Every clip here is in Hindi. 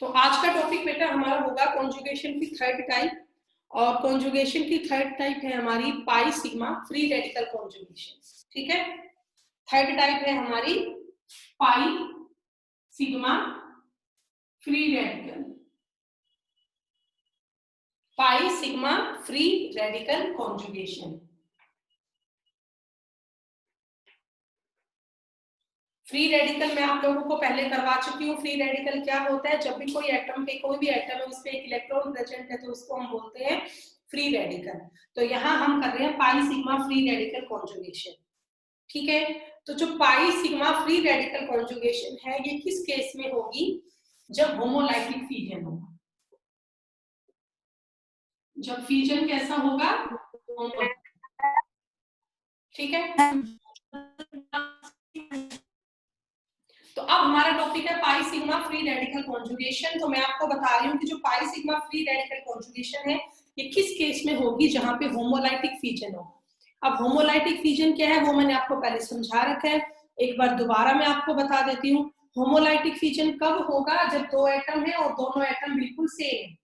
तो आज का टॉपिक बेटा हमारा होगा कॉन्जुगेशन की थर्ड टाइप, और कॉन्जुगेशन की थर्ड टाइप है हमारी पाई सिग्मा फ्री रेडिकल कॉन्जुगेशन। ठीक है, थर्ड टाइप है हमारी पाई सिग्मा फ्री रेडिकल, पाई sigma free radical conjugation. Free radical मैं आप लोगों को पहले करवा चुकी हूँ। फ्री रेडिकल क्या होता है? जब भी कोई एटम पे, कोई भी एटम है उसपे एक इलेक्ट्रॉन प्रेजेंट है तो उसको हम बोलते हैं फ्री रेडिकल। तो यहाँ हम कर रहे हैं पाई सिग्मा फ्री रेडिकल कॉन्जुगेशन। ठीक है, तो जो पाई सिग्मा फ्री रेडिकल कॉन्जुगेशन है ये किस केस में होगी? जब होमोलाइटिक फिजन होगा। जब फिजन कैसा होगा? ठीक है, तो अब हमारा टॉपिक है पाई सिग्मा फ्री रेडिकल कॉन्जुगेशन। तो मैं आपको बता रही हूँ कि जो पाई सिग्मा फ्री रेडिकल कॉन्जुगेशन है ये किस केस में होगी? जहां पे होमोलाइटिक फिजन हो। अब होमोलाइटिक फिजन क्या है वो मैंने आपको पहले समझा रखा है, एक बार दोबारा मैं आपको बता देती हूँ। होमोलाइटिक फिजन कब होगा? जब दो एटम है और दोनों एटम बिल्कुल सेम है।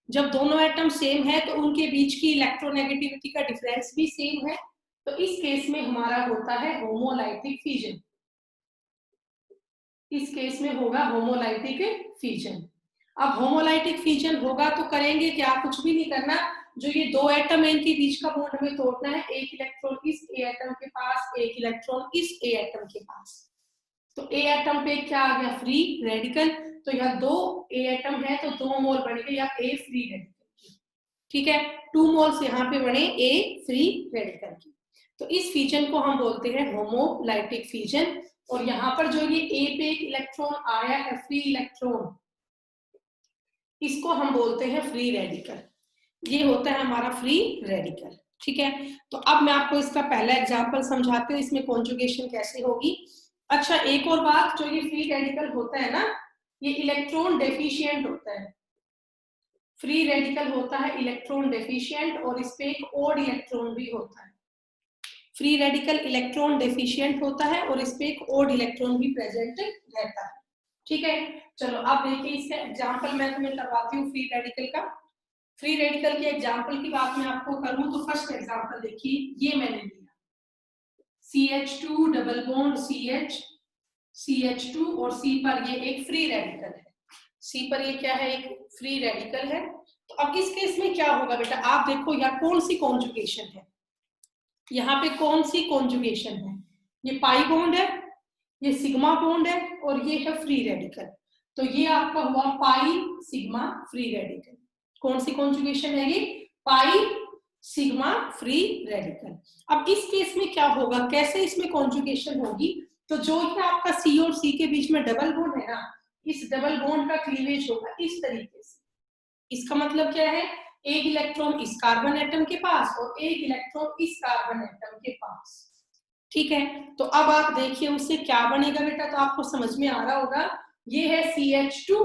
जब दोनों एटम सेम है तो उनके बीच की इलेक्ट्रोनेगेटिविटी का डिफरेंस भी सेम है, तो इस केस में हमारा होता है होमोलाइटिक फिजन। इस केस में होगा होमोलाइटिक फिजन। अब होमोलाइटिक फिजन होगा तो करेंगे क्या? कुछ भी नहीं करना। जो ये दो एटम है इनके बीच का बॉन्ड हमें तोड़ना है। एक इलेक्ट्रॉन इस ए एटम के पास, एक इलेक्ट्रॉन इस ए एटम के पास। तो ए एटम पे क्या आ गया? Free radical. तो यहाँ दो ए एटम है तो 2 मोल बनेंगे या ए फ्री रेडिकल की। ठीक है, 2 मोल्स यहाँ पे बने ए फ्री रेडिकल की। तो इस फिजन को हम बोलते हैं होमोलाइटिक फिजन। और यहाँ पर जो ये ए पे एक इलेक्ट्रॉन आया है, फ्री इलेक्ट्रॉन, इसको हम बोलते हैं फ्री रेडिकल। ये होता है हमारा फ्री रेडिकल। ठीक है, तो अब मैं आपको इसका पहला एग्जांपल समझाती हूँ इसमें कॉन्जुगेशन कैसे होगी। अच्छा, एक और बात, जो ये फ्री रेडिकल होता है ना, ये इलेक्ट्रॉन डेफिशिएंट होता है। फ्री रेडिकल होता है इलेक्ट्रॉन डेफिशिएंट, और इस पे एक ओड इलेक्ट्रॉन भी होता है। फ्री रेडिकल इलेक्ट्रॉन डेफिशिएंट होता है और इस पे एक ओड इलेक्ट्रॉन भी प्रेजेंट रहता है। ठीक है, चलो अब देखिए इसका एग्जांपल मैं तुम्हें करवाती हूँ फ्री रेडिकल का। फ्री रेडिकल के एग्जांपल की बात मैं आपको करूं तो फर्स्ट एग्जांपल देखिए, ये मैंने लिया CH2 double bond CH, CH2 और C पर ये एक फ्री रेडिकल है। C पर ये क्या है? एक फ्री रेडिकल है। तो अब इस केस में क्या होगा बेटा? आप देखो यहाँ कौन सी कॉन्जुगेशन है, यहाँ पे कौन सी कॉन्जुगेशन है? ये पाई बॉन्ड है, ये सिग्मा बॉन्ड है, और ये है फ्री रेडिकल। तो ये आपका हुआ पाई सिग्मा फ्री रेडिकल। कौन सी कॉन्जुगेशन है ये? पाई सिग्मा फ्री रेडिकल। अब इस केस में क्या होगा, कैसे इसमें कॉन्जुगेशन होगी? तो जो ये आपका C और C के बीच में डबल बॉन्ड है ना, इस डबल बॉन्ड का क्लीवेज होगा इस तरीके से। इसका मतलब क्या है? एक इलेक्ट्रॉन इस कार्बन एटम के पास और एक इलेक्ट्रॉन इस कार्बन एटम के पास। ठीक है, तो अब आप देखिए उससे क्या बनेगा बेटा, तो आपको समझ में आ रहा होगा। ये है CH2,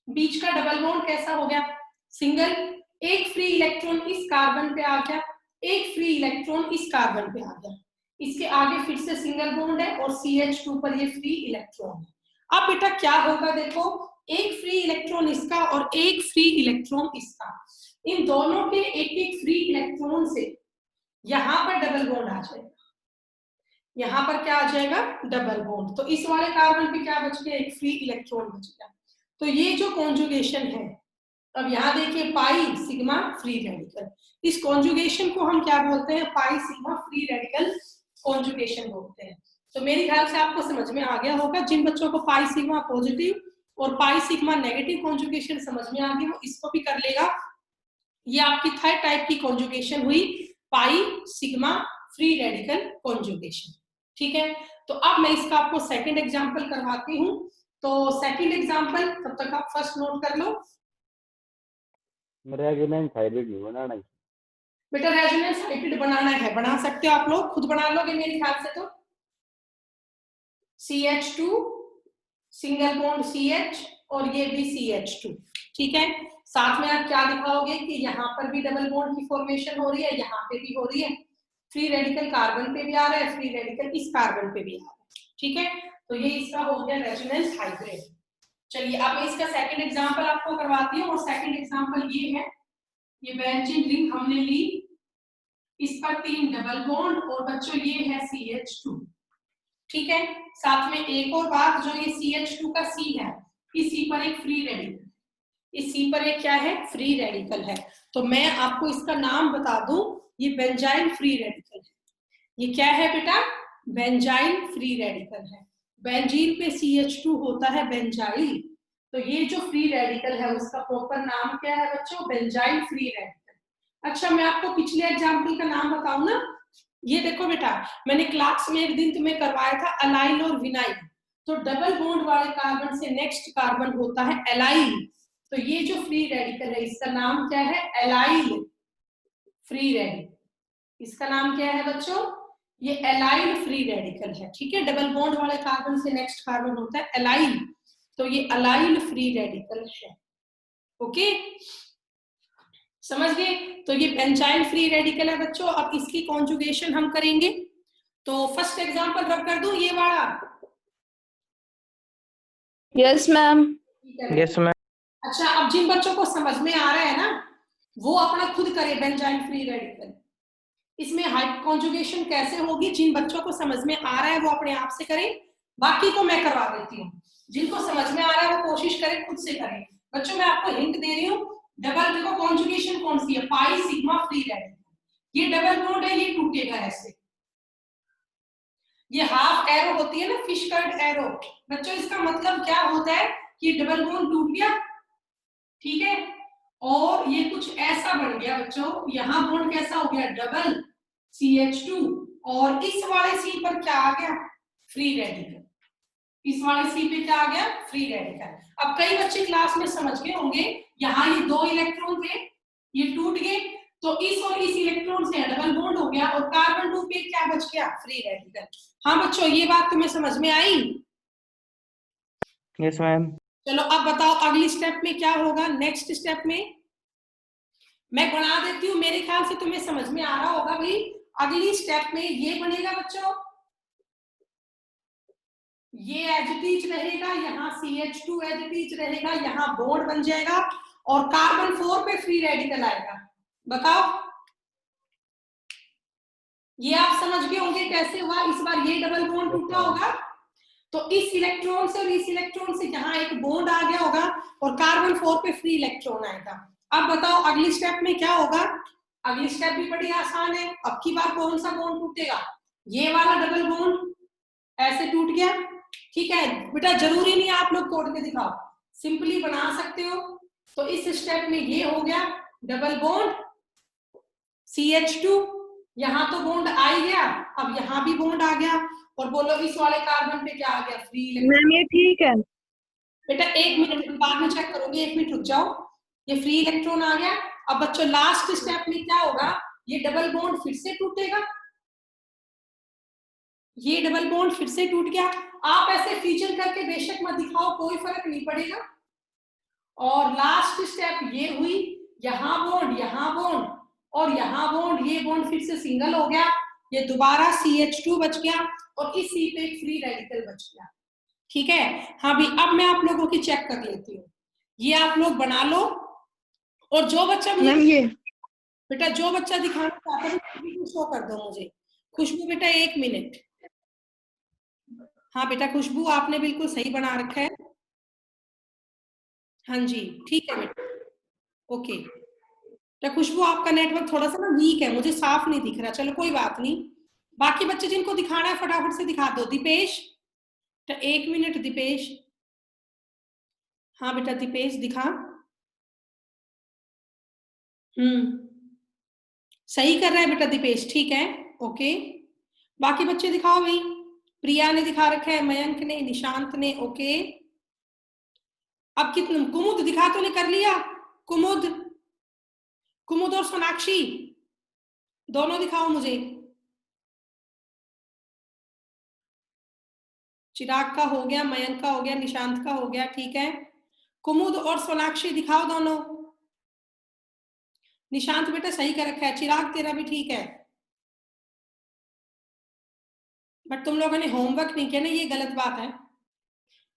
बीच का डबल बॉन्ड कैसा हो गया? सिंगल। एक फ्री इलेक्ट्रॉन इस कार्बन पे आ गया, एक फ्री इलेक्ट्रॉन इस कार्बन पे आ गया। इसके आगे फिर से सिंगल बॉन्ड है और CH2 पर ये फ्री इलेक्ट्रॉन है। अब बेटा क्या होगा? देखो, एक फ्री इलेक्ट्रॉन इसका और एक फ्री इलेक्ट्रॉन इसका, इन दोनों के एक एक फ्री इलेक्ट्रॉन से यहां पर डबल बॉन्ड आ जाएगा। यहां पर क्या आ जाएगा? Double bond. तो इस वाले कार्बन पे क्या बच गया? एक फ्री इलेक्ट्रॉन बच गया। तो ये जो कॉन्जुगेशन है, अब यहाँ देखिए पाई सिग्मा फ्री रेडिकल, इस कॉन्जुगेशन को हम क्या बोलते हैं? पाई सिग्मा फ्री रेडिकल कॉन्जुगेशन बोलते हैं। तो मेरे ख्याल से आपको समझ में आ गया होगा। जिन बच्चों को पाई सिग्मा पॉजिटिव और पाई सिग्मा नेगेटिव कॉन्जुगेशन समझ में आ गई वो इसको भी कर लेगा। ये आपकी थर्ड टाइप की कॉन्जुगेशन हुई, पाई सिग्मा फ्री रेडिकल कॉन्जुगेशन। ठीक है, तो अब मैं इसका आपको सेकंड एग्जांपल करवाती हूँ। तो सेकंड एग्जांपल, तब तक आप फर्स्ट नोट कर लो। रेजोनेंस हाइब्रिड नहीं बनाना है बेटा, रेजोनेंस हाइब्रिड बनाना है, बना सकते हो आप लोग, खुद बना लोगे मेरे ख्याल से। तो CH2 सिंगल बॉन्ड CH और ये भी CH2। ठीक है, साथ में आप क्या दिखाओगे कि यहाँ पर भी डबल बॉन्ड की फॉर्मेशन हो रही है, यहाँ पे भी हो रही है। फ्री रेडिकल कार्बन पे भी आ रहा है, फ्री रेडिकल इस कार्बन पे भी आ रहा है। ठीक है, तो ये इसका हो गया रेजोनेंस हाइब्रिड। चलिए अब मैं इसका सेकंड एग्जांपल आपको करवाती हूँ, और सेकंड एग्जांपल ये है, ये बेंजीन रिंग हमने ली, इस पर 3 डबल बॉन्ड, और बच्चों ये है CH2, ठीक है। साथ में एक और बात, जो ये CH2 का C है, इस C पर एक फ्री रेडिकल, इस C पर एक क्या है, फ्री रेडिकल है। तो मैं आपको इसका नाम बता दूं, ये बेंजाइल फ्री रेडिकल है। ये क्या है बेटा, बेंजाइल फ्री रेडिकल है। बेंजीन पे CH2 होता है बेंजाइल, तो ये जो फ्री रेडिकल है उसका प्रॉपर नाम क्या है बच्चों, बेंजाइल फ्री रेडिकल। अच्छा मैं आपको पिछले एग्जाम्पल का नाम बताऊं ना, ये देखो बेटा, मैंने क्लास में एक दिन तुम्हें करवाया था अलाइल और विनाइल। तो डबल बॉन्ड वाले कार्बन से नेक्स्ट कार्बन होता है एलाइल, तो ये जो फ्री रेडिकल है इसका नाम क्या है, एलाइल फ्री रेडिकल। इसका नाम क्या है बच्चों, ये एलाइल फ्री रेडिकल है, ठीक है। डबल बॉन्ड वाले कार्बन से नेक्स्ट कार्बन होता है एलाइल, तो ये एलाइल फ्री रेडिकल है। ओके, समझ गए। तो ये बेंजाइल फ्री रेडिकल है बच्चों। अब इसकी कॉन्जुगेशन हम करेंगे, तो फर्स्ट एग्जांपल रब कर दूं ये वाला। Yes ma'am. Yes ma'am. अच्छा अब जिन बच्चों को समझ में आ रहा है ना, वो अपना खुद करे बेंजाइल फ्री रेडिकल। इसमें हाइट कॉन्जुगेशन कैसे होगी, जिन बच्चों को समझ में आ रहा है वो अपने आप से करें, बाकी को मैं करवा देती हूँ। जिनको समझ में आ रहा है वो कोशिश करें खुद से करें। बच्चों मैं आपको हिंट दे रही हूँ, डबल देखो कॉन्जुगेशन कौन सी है, पाई सिग्मा फ्री रेडिकल। ये डबल बॉन्ड है, ये टूटेगा ऐसे, ये हाफ एरो होती है ना, फिश कर्ड एरो। बच्चों इसका मतलब क्या होता है कि डबल बॉन्ड टूट गया, ठीक है, और ये कुछ ऐसा बन गया बच्चों, यहाँ बॉन्ड कैसा हो गया, डबल CH2, और इस वाले C पर क्या आ गया, फ्री रेडिकल। इस वाले C पे क्या आ गया, फ्री रेडिकल। अब कई बच्चे क्लास में समझ गए होंगे, यहाँ ये 2 इलेक्ट्रॉन थे, ये टूट गए, तो इस और इस इलेक्ट्रॉन से डबल बॉन्ड हो गया, और कार्बन 2 पे क्या बच गया, फ्री रेडिकल। हाँ बच्चों ये बात तुम्हें समझ में आई। Yes ma'am. चलो अब बताओ अगली स्टेप में क्या होगा। नेक्स्ट स्टेप में मैं बना देती हूँ, मेरे ख्याल से तुम्हें समझ में आ रहा होगा भाई। अगली स्टेप में ये बनेगा बच्चों, ये एज इट इज रहेगा, यहाँ CH2 एज इट इज रहेगा, यहाँ बॉन्ड बन जाएगा, और कार्बन 4 पे फ्री रेडिकल आएगा। बताओ ये आप समझ गए होंगे कैसे हुआ। इस बार ये डबल बॉन्ड टूटा होगा, तो इस इलेक्ट्रॉन से और इस इलेक्ट्रॉन से यहाँ एक बॉन्ड आ गया होगा, और कार्बन 4 पे फ्री इलेक्ट्रॉन आएगा। अब बताओ अगली स्टेप में क्या होगा। अगली स्टेप भी बड़ी आसान है। अब की बार कौन सा बॉन्ड टूटेगा, ये वाला डबल बॉन्ड ऐसे टूट गया, ठीक है बेटा। जरूरी नहीं आप लोग तोड़ के दिखाओ, सिंपली बना सकते हो। तो इस स्टेप में ये हो गया डबल बॉन्ड CH2, यहाँ तो बॉन्ड आ ही गया, अब यहाँ भी बॉन्ड आ गया, और बोलो इस वाले कार्बन पे क्या आ गया, फ्री इलेक्ट्रॉन। मैम ये ठीक है बेटा 1 मिनट बाद में चेक करोगे, 1 मिनट रुक जाओ। ये फ्री इलेक्ट्रॉन आ गया। अब बच्चों लास्ट स्टेप में क्या होगा, ये डबल बॉन्ड फिर से टूटेगा, ये डबल बॉन्ड फिर से टूट गया। आप ऐसे फीचर करके बेशक मत दिखाओ, कोई फर्क नहीं पड़ेगा। और लास्ट स्टेप ये हुई, यहाँ बॉन्ड, यहाँ बॉन्ड, और यहाँ बॉन्ड, ये बॉन्ड फिर से सिंगल हो गया, ये दोबारा CH2 बच गया, और इस C पे एक फ्री रेडिकल बच गया, ठीक है। हाँ भी अब मैं आप लोगों की चेक कर लेती हूँ, ये आप लोग बना लो। और जो बच्चा मुझे, मैम ये बेटा जो बच्चा दिखाना चाहता है शो कर दो मुझे। खुशबू बेटा 1 मिनट। हाँ बेटा खुशबू आपने बिल्कुल सही बना रखा है, हाँ जी ठीक है बेटा, ओके। तो खुशबू आपका नेटवर्क थोड़ा सा ना वीक है, मुझे साफ नहीं दिख रहा, चलो कोई बात नहीं। बाकी बच्चे जिनको दिखाना है फटाफट से दिखा दो। दीपेश, तो 1 मिनट दीपेश। हाँ बेटा दीपेश दिखा। सही कर रहा है बेटा दीपेश, ठीक है ओके। बाकी बच्चे दिखाओ भाई। प्रिया ने दिखा रखा है, मयंक ने, निशांत ने, ओके। अब कितने, कुमुद दिखा तो नहीं कर लिया, कुमुद, कुमुद और सोनाक्षी दोनों दिखाओ मुझे। चिराग का हो गया, मयंक का हो गया, निशांत का हो गया, ठीक है। कुमुद और सोनाक्षी दिखाओ दोनों। निशांत बेटा सही कर रखा है, चिराग तेरा भी ठीक है, बट तुम लोगों ने होमवर्क नहीं किया ना, ये गलत बात है।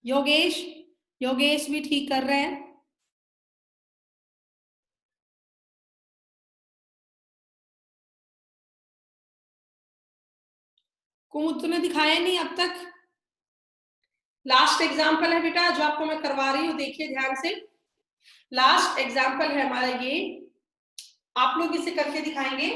योगेश, योगेश भी ठीक कर रहे हैं। कुमुद तुमने दिखाया नहीं अब तक। लास्ट एग्जाम्पल है बेटा जो आपको मैं करवा रही हूँ, देखिए ध्यान से। लास्ट एग्जाम्पल है हमारा ये, आप लोग इसे करके दिखाएंगे।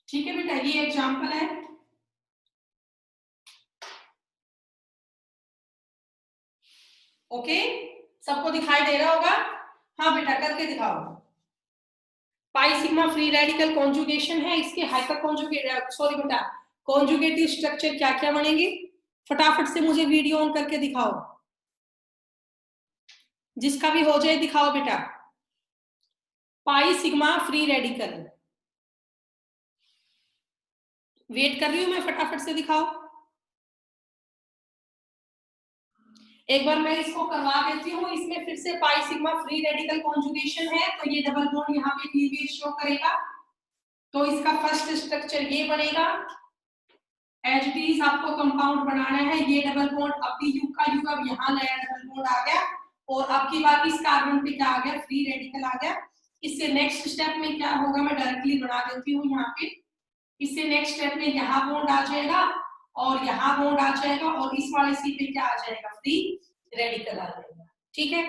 ठीक है बेटा, ये एग्जाम्पल है। ओके, सबको दिखाई दे रहा होगा? हाँ बेटा करके दिखाओ। पाई सिग्मा फ्री रेडिकल कॉन्जुगेशन है, इसके हाइपर कॉन्जुगेट सॉरी बेटा कॉन्जुगेटिव स्ट्रक्चर क्या क्या बनेंगे, फटाफट से मुझे वीडियो ऑन करके दिखाओ, जिसका भी हो जाए दिखाओ बेटा। Pi sigma free radical, wait कर रही हूं मैं, फटाफट से दिखाओ। एक बार मैं इसको करवा देती हूँ। इसमें फिर से पाई सिग्मा फ्री रेडिकल कॉन्जुगेशन है, तो ये डबल बॉन्ड यहाँ पे क्लीवेज शो करेगा। तो इसका फर्स्ट स्ट्रक्चर ये बनेगा। एज इट इज आपको कंपाउंड बनाना है। ये डबल बॉन्ड अब भी यू का यू, अब यहाँ नया डबल बॉन्ड आ गया, और अब की बात इस कार्बन पे क्या आ गया, फ्री रेडिकल आ गया। इससे नेक्स्ट स्टेप में क्या होगा, मैं डायरेक्टली बना देती हूँ यहाँ पे। इससे नेक्स्ट स्टेप में यहाँ बॉन्ड आ जाएगा और यहाँ बॉन्ड आ जाएगा, और इस वाले सी पे क्या आ जाएगा, फ्री रेडिकल आ जाएगा। ठीक है,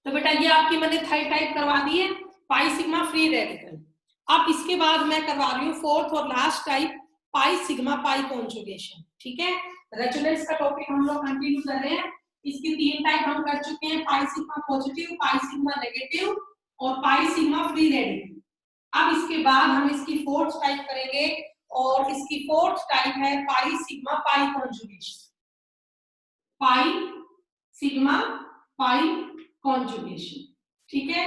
तो बेटा ये आपकी मैंने थर्ड टाइप करवा दी है, पाई सिग्मा फ्री रेडिकल। अब इसके बाद मैं करवा रही हूँ फोर्थ और last type, pi sigma pi conjugation. ठीक है, रेजोनेंस का टॉपिक हम लोग कंटिन्यू कर रहे हैं। इसकी तीन टाइप हम कर चुके हैं, pi sigma positive, pi sigma negative और पाई सिग्मा फ्री रेडिकल। अब इसके बाद हम इसकी फोर्थ टाइप करेंगे, और इसकी फोर्थ टाइप है pi sigma pi conjugation. Pi sigma pi conjugation, ठीक है।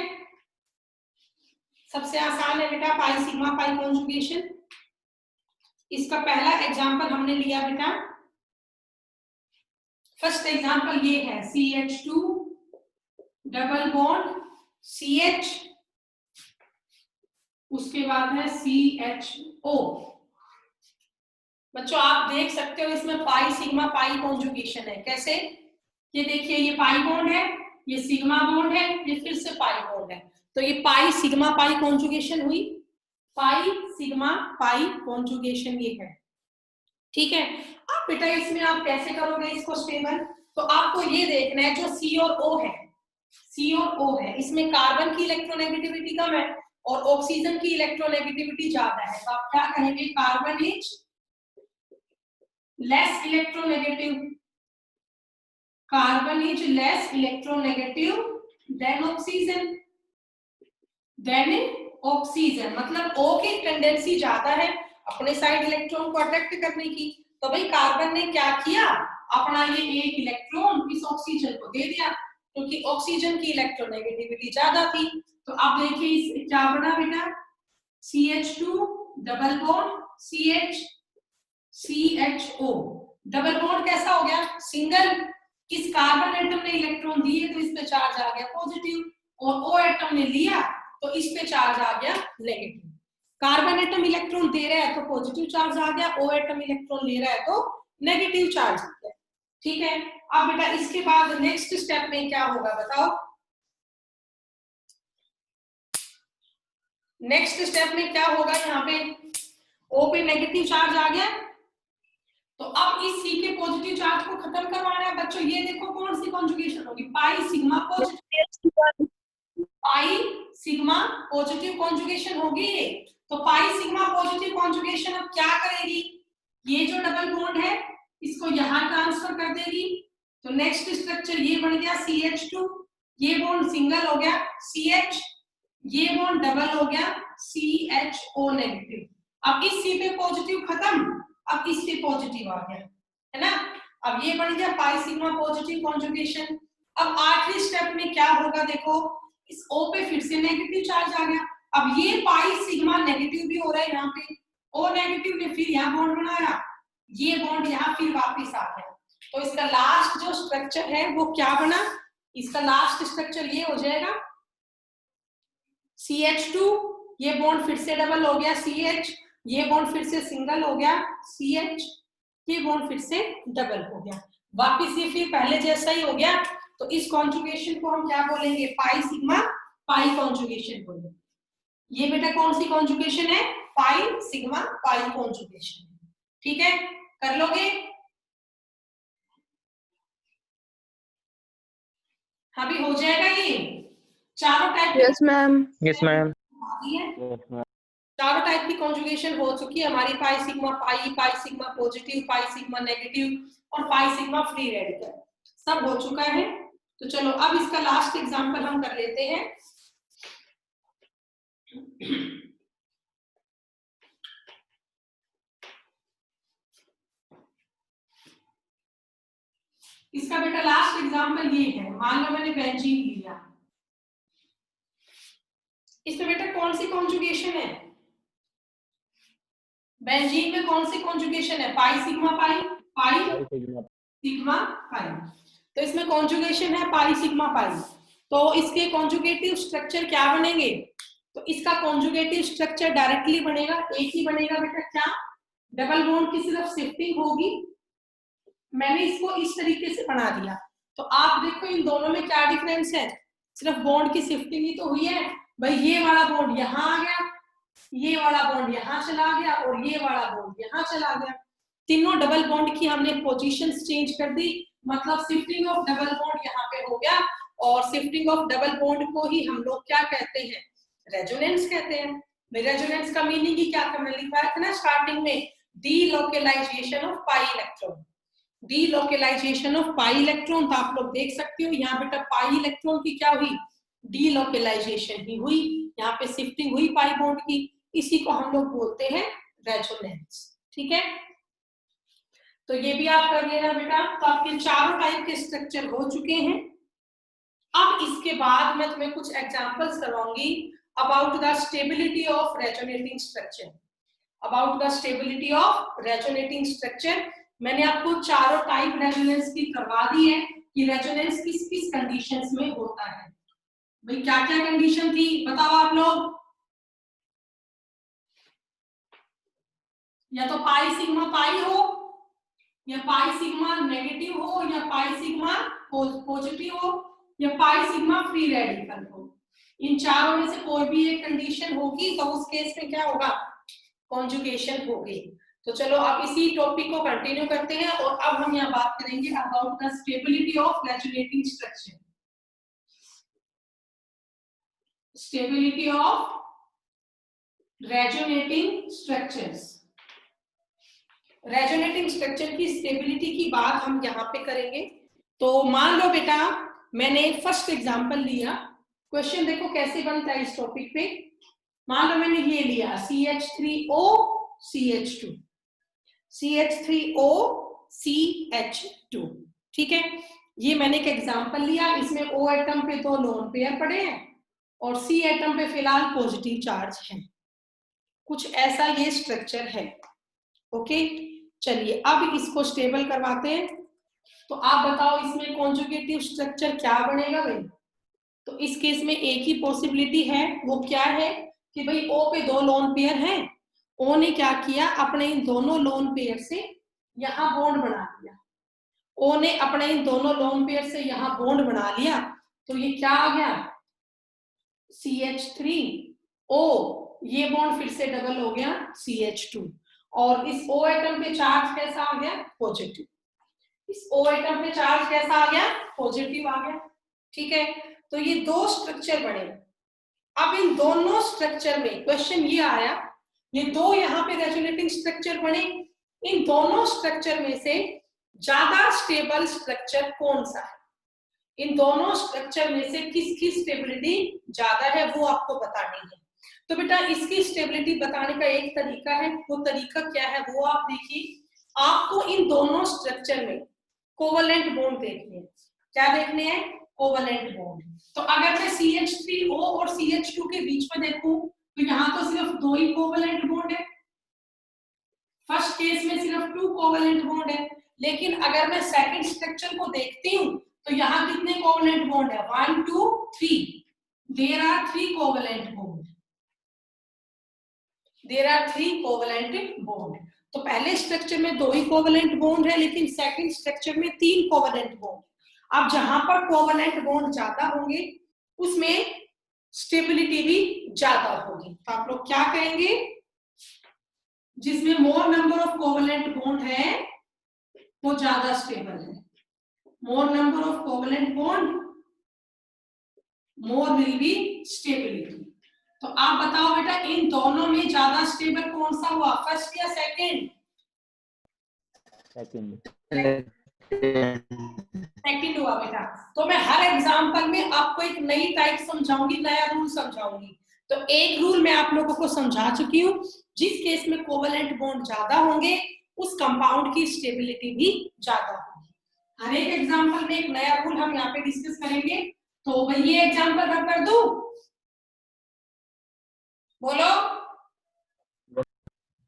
सबसे आसान है बेटा पाई सिग्मा पाई कॉन्जुगेशन। इसका पहला एग्जांपल हमने लिया बेटा, फर्स्ट एग्जांपल ये है CH2 डबल बॉन्ड CH, उसके बाद है CHO। बच्चों आप देख सकते हो इसमें पाई सिग्मा पाई कॉन्जुगेशन है। कैसे, ये देखिए ये पाई बॉन्ड है, ये सिग्मा बॉन्ड है, ये फिर से पाई बॉन्ड है, तो ये पाई सिग्मा पाई कॉन्जुगेशन हुई। पाई सिग्मा पाई कॉन्जुगेशन ये है। ठीक है, अब बेटा इसमें आप कैसे करोगे इसको स्टेबल, तो आपको ये देखना है जो C और O है, C और O है, इसमें कार्बन की इलेक्ट्रोनेगेटिविटी कम है और ऑक्सीजन की इलेक्ट्रोनेगेटिविटी ज्यादा है, तो आप क्या कहेंगे, carbon is less electronegative, carbon is less electronegative than oxygen, मतलब O की टेंडेंसी ज्यादा है अपने साइड इलेक्ट्रॉन को अट्रैक्ट करने की, तो भाई कार्बन ने क्या किया, अपना ये एक इलेक्ट्रॉन इस ऑक्सीजन को दे दिया, क्योंकि ऑक्सीजन की इलेक्ट्रोनेगेटिविटी ज्यादा थी। तो अब देखिए इस क्या बना बेटा, CH2 double bond CH CHO, double bond कैसा हो गया, सिंगल। इस कार्बन एटम ने इलेक्ट्रॉन दिए तो इस पे चार्ज आ गया पॉजिटिव, और O एटम ने लिया तो इस पे चार्ज आ गया नेगेटिव। कार्बन एटम इलेक्ट्रॉन दे रहा है तो पॉजिटिव चार्ज आ गया, O एटम इलेक्ट्रॉन ले रहा है तो नेगेटिव चार्ज आ गया। ठीक है, अब बेटा इसके बाद नेक्स्ट स्टेप में क्या होगा बताओ, नेक्स्ट स्टेप में क्या होगा, यहाँ पे O पे नेगेटिव चार्ज आ गया, तो अब इस C के पॉजिटिव चार्ज को खत्म करवाना है बच्चों। ये देखो कौन सी कॉन्जुगेशन होगी, pi sigma positive, pi sigma positive conjugation होगी ये। तो पाई सिग्मा पॉजिटिव कॉन्जुगेशन अब क्या करेगी, ये जो डबल बॉन्ड है इसको यहां ट्रांसफर कर देगी, तो नेक्स्ट स्ट्रक्चर ये बन गया CH2, ये बॉन्ड सिंगल हो गया CH, ये बॉन्ड डबल हो गया CHO नेगेटिव। अब इस C पे पॉजिटिव खत्म, अब इस पे पॉजिटिव आ गया, है ना। अब ये बन गया पाई सिग्मा पॉजिटिव कॉन्जुगेशन। अब आखिरी स्टेप में क्या होगा, देखो इस O पे फिर से नेगेटिव चार्ज आ गया, अब ये पाई सिग्मा नेगेटिव भी हो रहा है यहाँ पे, O नेगेटिव ने फिर यहाँ बॉन्ड बनाया, ये बॉन्ड यहाँ फिर वापिस आ गया, तो इसका लास्ट जो स्ट्रक्चर है वो क्या बना, इसका लास्ट स्ट्रक्चर ये हो जाएगा CH2, ये बॉन्ड फिर से डबल हो गया CH, ये बॉन्ड फिर से सिंगल हो गया CH, ये बॉन्ड फिर से डबल हो गया, वापिस ये फिर पहले जैसा ही हो गया। तो इस कॉन्जुगेशन को हम क्या बोलेंगे, पाई सिग्मा पाई कॉन्जुगेशन बोलेंगे। ये बेटा कौन सी कॉन्जुगेशन है, पाई सिग्मा पाई कॉन्जुगेशन। ठीक है, कर लोगे? हाँ भी हो जाएगा ये चारों type. Yes ma'am. Yes ma'am. चारों टाइप की कॉन्जुगेशन हो चुकी है हमारी, pi sigma pi, pi sigma positive, pi sigma negative और पाई सिग्मा फ्री रेडिकल, सब हो चुका है। तो चलो अब इसका लास्ट एग्जांपल हम कर लेते हैं। इसका बेटा लास्ट एग्जांपल ये है, मान लो मैंने बेंजीन लिया, इसमें बेटा कौन सी कॉन्जुगेशन है, बेंजीन में कौन सी कॉन्जुगेशन है, pi sigma pi, pi sigma pi. तो इसमें कॉन्जुगेशन है पाई सिग्मा पाई, तो इसके कॉन्जुगेटिव स्ट्रक्चर क्या बनेंगे, तो इसका कॉन्जुगेटिव स्ट्रक्चर डायरेक्टली बनेगा, एक ही बनेगा बेटा, क्या, डबल बॉन्ड की सिर्फ शिफ्टिंग होगी। मैंने इसको इस तरीके से बना दिया, तो आप देखो इन दोनों में क्या डिफरेंस है, सिर्फ बॉन्ड की शिफ्टिंग ही तो हुई है भाई। ये वाला बॉन्ड यहाँ आ गया, ये वाला बॉन्ड यहाँ चला गया और ये वाला बॉन्ड यहाँ चला गया, तीनों डबल बॉन्ड की हमने पोजीशंस चेंज कर दी, मतलब शिफ्टिंग ऑफ डबल बॉन्ड यहाँ पे हो गया। और शिफ्टिंग ऑफ डबल बॉन्ड को ही हम लोग क्या कहते हैं, रेजोनेंस कहते हैं। रेजोनेंस का मीनिंग ही क्या हमने लिखा है ना स्टार्टिंग में, delocalisation of pi electron, delocalisation of pi electron. तो आप लोग देख सकते हो यहाँ बेटा पाई इलेक्ट्रॉन की क्या हुई, डीलोकेलाइजेशन ही हुई, यहाँ पे शिफ्टिंग हुई पाई बॉन्ड की, इसी को हम लोग बोलते हैं रेजोनेंस। ठीक है, तो ये भी आप कर लेना बेटा। तो आपके चारों टाइप के स्ट्रक्चर हो चुके हैं। अब इसके बाद मैं तुम्हें कुछ एग्जांपल्स करवाऊंगी about the stability of resonating structure, about the stability of resonating structure. मैंने आपको चारों टाइप रेजोनेंस की करवा दी है कि रेजोनेंस किस किस कंडीशंस में होता है। भाई क्या क्या कंडीशन थी बताओ आप लोग, या तो पाई सिग्मा पाई हो, या पाई सिग्मा नेगेटिव हो, या पाई सिग्मा पॉजिटिव हो, या पाई सिग्मा फ्री रेडिकल हो। इन चारों में से कोई भी एक कंडीशन होगी तो उस केस में क्या होगा, कॉन्जुगेशन होगी। तो चलो अब इसी टॉपिक को कंटिन्यू करते हैं और अब हम यहाँ बात करेंगे about the stability of resonating structure. Stability of resonating structures, resonating structure की स्टेबिलिटी की बात हम यहाँ पे करेंगे। तो मान लो बेटा मैंने फर्स्ट एग्जांपल लिया, क्वेश्चन देखो कैसे बनता है इस टॉपिक पे। मान लो मैंने ये लिया CH3O CH2, CH3O CH2, ठीक है। ये मैंने एक एग्जांपल लिया, इसमें O एटम पे 2 लोन पेयर पड़े हैं और C एटम पे फिलहाल पॉजिटिव चार्ज है, कुछ ऐसा ये स्ट्रक्चर है। ओके, चलिए अब इसको स्टेबल करवाते हैं। तो आप बताओ इसमें कॉन्जुगेटिव स्ट्रक्चर क्या बनेगा भाई। तो इस केस में एक ही पॉसिबिलिटी है, वो क्या है कि भाई O पे 2 लोन पेयर हैं, O ने क्या किया अपने इन दोनों लोन पेयर से यहाँ बॉन्ड बना लिया, O ने अपने इन दोनों लोन पेयर से यहाँ बॉन्ड बना लिया, तो ये क्या आ गया CH3O, ये बॉन्ड फिर से डबल हो गया CH2 और इस O एटम पे चार्ज कैसा आ गया, पॉजिटिव। इस O एटम पे चार्ज कैसा आ गया, पॉजिटिव आ गया। ठीक है, तो ये 2 स्ट्रक्चर बने। अब इन दोनों स्ट्रक्चर में क्वेश्चन ये आया, ये 2 यहाँ पे रेजोनेटिंग स्ट्रक्चर बने, इन दोनों स्ट्रक्चर में से ज्यादा स्टेबल स्ट्रक्चर कौन सा है, इन दोनों स्ट्रक्चर में से किसकी स्टेबिलिटी ज्यादा है वो आपको बतानी है। तो बेटा इसकी स्टेबिलिटी बताने का एक तरीका है, वो तरीका क्या है वो आप देखिए। आपको इन दोनों स्ट्रक्चर में कोवलेंट बॉन्ड देखने हैं। क्या देखने हैं, कोवलेंट बॉन्ड। तो अगर मैं CH3O और CH2 के बीच में देखूं तो यहाँ तो सिर्फ 2 ही कोवलेंट बॉन्ड है, फर्स्ट केस में सिर्फ 2 कोवलेंट बॉन्ड है। लेकिन अगर मैं सेकंड स्ट्रक्चर को देखती हूँ तो यहाँ कितने कोवलेंट बॉन्ड है, 1 2 3, there are 3 covalent bond. There are 3 covalent bond. तो पहले स्ट्रक्चर में 2 ही कोवेलेंट बॉन्ड है, लेकिन सेकंड स्ट्रक्चर में 3 कोवेलेंट बॉन्ड। अब जहां पर कोवेलेंट बॉन्ड ज्यादा होंगे उसमें स्टेबिलिटी भी ज्यादा होगी। तो आप लोग क्या करेंगे, जिसमें मोर नंबर ऑफ कोवेलेंट बॉन्ड है वो ज्यादा स्टेबल है। मोर number of covalent bond, more will be stability. तो आप बताओ बेटा, इन दोनों में ज्यादा स्टेबल कौन सा हुआ, फर्स्ट या सेकंड? सेकंड हुआ बेटा। तो मैं हर एग्जांपल में आपको एक नई टाइप समझाऊंगी, नया रूल समझाऊंगी। तो एक रूल मैं आप लोगों को समझा चुकी हूँ, जिस केस में कोवेलेंट बॉन्ड ज्यादा होंगे उस कंपाउंड की स्टेबिलिटी भी ज्यादा होगी। हर एक एग्जांपल में एक नया रूल हम यहाँ पे डिस्कस करेंगे। तो मैं ये एग्जांपल रब कर दूं, बोलो।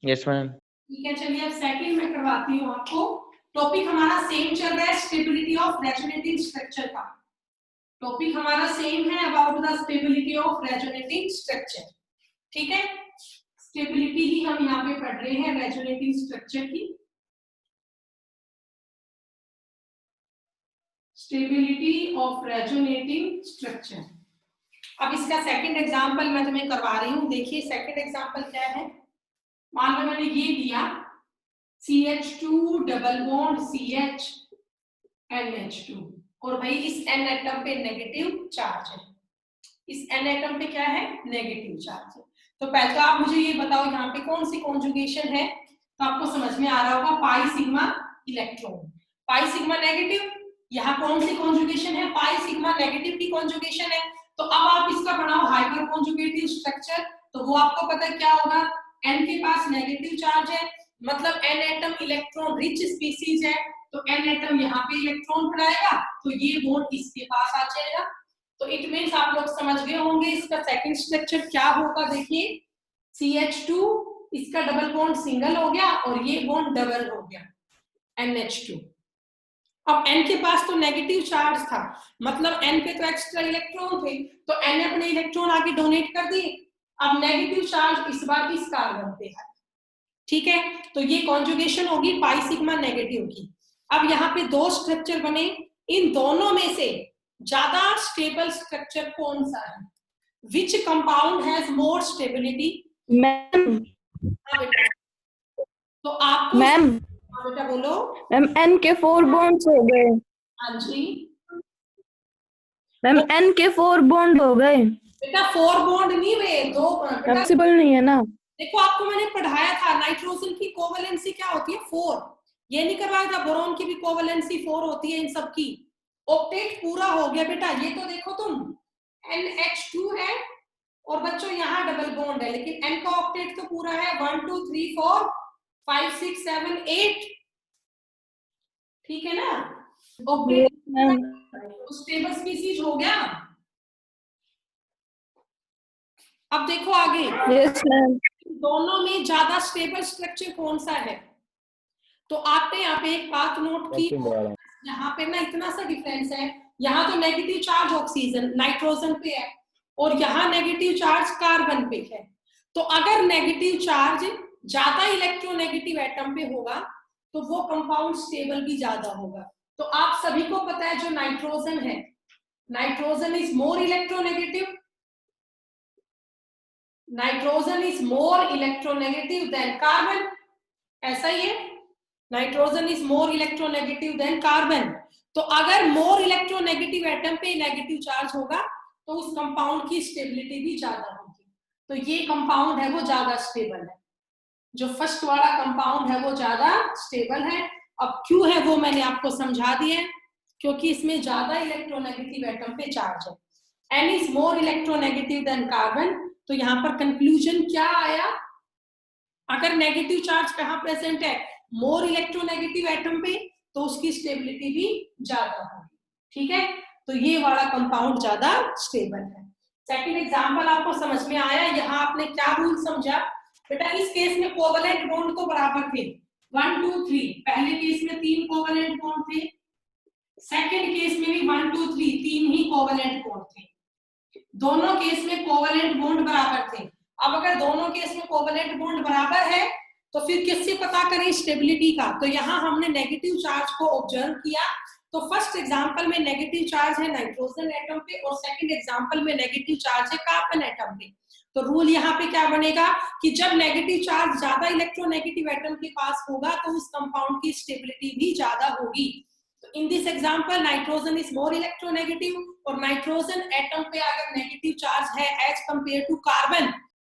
Yes ma'am. ठीक है, चलिए अब सेकंड में करवाती हूँ आपको। टॉपिक हमारा सेम चल रहा है, स्टेबिलिटी ऑफ रेजोनेटिंग स्ट्रक्चर का। टॉपिक हमारा सेम है, about the stability of resonating structure. ठीक है, स्टेबिलिटी ही हम यहाँ पे पढ़ रहे हैं रेजोनेटिंग स्ट्रक्चर की। Stability of resonating structure. अब इसका सेकंड एग्जांपल मैं तुम्हें करवा रही हूँ। देखिए सेकंड एग्जांपल क्या है। मान लो मैंने ये दिया CH2 double bond CH NH2, और भाई इस N एटम पे नेगेटिव चार्ज है। इस N एटम पे क्या है, नेगेटिव चार्ज है। तो पहले तो आप मुझे ये बताओ यहाँ पे कौन सी कॉन्जुगेशन है। तो आपको समझ में आ रहा होगा, pi sigma electron, pi sigma negative. यहाँ कौन सी कॉन्जुगेशन है, पाई सिग्मा नेगेटिव की कॉन्जुगेशन है। तो अब आप इसका बनाओ हाइपर कॉन्जुगेटिव स्ट्रक्चर। तो वो आपको पता है क्या होगा, N के पास नेगेटिव चार्ज है, मतलब N atom electron rich species है। तो N एटम यहाँ पे इलेक्ट्रॉन बनाएगा, तो ये बॉन्ड इसके पास आ जाएगा। तो इट मीन्स आप लोग समझ गए होंगे इसका सेकंड स्ट्रक्चर क्या होगा। देखिए CH2, इसका डबल बॉन्ड सिंगल हो गया और ये बॉन्ड डबल हो गया NH2। अब N के पास तो नेगेटिव चार्ज था, मतलब N पे तो एक्स्ट्रा इलेक्ट्रॉन थे, तो N अपने इलेक्ट्रॉन आगे डोनेट कर दिए। अब नेगेटिव चार्ज इस बार इस कार्बन पे है। ठीक है, तो ये कॉन्जुगेशन होगी पाई सिग्मा नेगेटिव की। अब यहाँ पे 2 स्ट्रक्चर बने, इन दोनों में से ज्यादा स्टेबल स्ट्रक्चर कौन सा है, which compound has more stability? Ma'am तो आपको मैम बेटा बोलो। मैम N के 4 बॉन्ड्स हो गए। हाँ जी मैम N के 4 बॉन्ड हो गए। बेटा 4 बॉन्ड नहीं हुए, 2 पॉसिबल नहीं है ना। देखो आपको मैंने पढ़ाया था नाइट्रोजन की कोवेलेंसी क्या होती है, 4। ये नहीं करवाया था, बोरॉन की भी कोवेलेंसी 4 होती है इन सब की। ऑक्टेट पूरा हो गया बेटा। ये तो देखो तुम NH2 है और बच्चों यहाँ डबल बॉन्ड है, लेकिन N का ऑक्टेट तो पूरा है 1 2 3 4 5 6 7 8। ठीक है ना, ऑक्टेट स्टेबल स्पीसीज हो गया। अब देखो आगे, यस मैम। दोनों में ज्यादा स्टेबल स्ट्रक्चर कौन सा है। तो आपने यहाँ पे एक बात नोट की, यहाँ पे ना इतना सा डिफरेंस है। यहाँ तो नेगेटिव चार्ज ऑक्सीजन नाइट्रोजन पे है और यहाँ नेगेटिव चार्ज कार्बन पे है। तो अगर नेगेटिव चार्ज ज्यादा इलेक्ट्रोनेगेटिव एटम पे होगा तो वो कंपाउंड स्टेबल भी ज्यादा होगा। तो आप सभी को पता है जो नाइट्रोजन है, nitrogen is more electronegative, nitrogen is more electronegative than carbon. ऐसा ही है, nitrogen is more electronegative than carbon. तो अगर मोर इलेक्ट्रोनेगेटिव एटम पे नेगेटिव चार्ज होगा तो उस कंपाउंड की स्टेबिलिटी भी ज्यादा होगी। तो ये कंपाउंड है वो ज्यादा स्टेबल है, जो फर्स्ट वाला कंपाउंड है वो ज्यादा स्टेबल है। अब क्यों है वो मैंने आपको समझा दिया, क्योंकि इसमें ज्यादा इलेक्ट्रोनेगेटिव एटम पे चार्ज है। N is more electronegative than carbon. तो यहाँ पर कंक्लूजन क्या आया, अगर नेगेटिव चार्ज कहाँ प्रेजेंट है, मोर इलेक्ट्रोनेगेटिव एटम पे, तो उसकी स्टेबिलिटी भी ज्यादा होगी। ठीक है, तो ये वाला कंपाउंड ज्यादा स्टेबल है। सेकंड एग्जांपल आपको समझ में आया। यहाँ आपने क्या रूल समझा बेटा, इस केस में कोवेलेंट बॉन्ड तो बराबर थे 1 2 3। पहले केस में 3 कोवेलेंट बॉन्ड थे, सेकंड केस में भी 1 2 3 3 ही कोवेलेंट बॉन्ड थे। दोनों केस में कोवेलेंट बॉन्ड बराबर थे। अब अगर अगर दोनों केस में कोवेलेंट बॉन्ड बराबर है तो फिर किससे पता करें स्टेबिलिटी का? तो यहाँ हमने नेगेटिव चार्ज को ऑब्जर्व किया। तो फर्स्ट एग्जांपल में नेगेटिव चार्ज है नाइट्रोजन एटम पे और सेकंड एग्जांपल में नेगेटिव चार्ज है कार्बन एटम पे। तो रूल यहाँ पे क्या बनेगा कि जब नेगेटिव चार्ज ज्यादा इलेक्ट्रोनेगेटिव एटम के पास होगा तो उस कंपाउंड की स्टेबिलिटी भी ज्यादा होगी। तो in this example nitrogen is more electronegative और नाइट्रोजन एटम पे अगर नेगेटिव चार्ज है एज कंपेयर टू कार्बन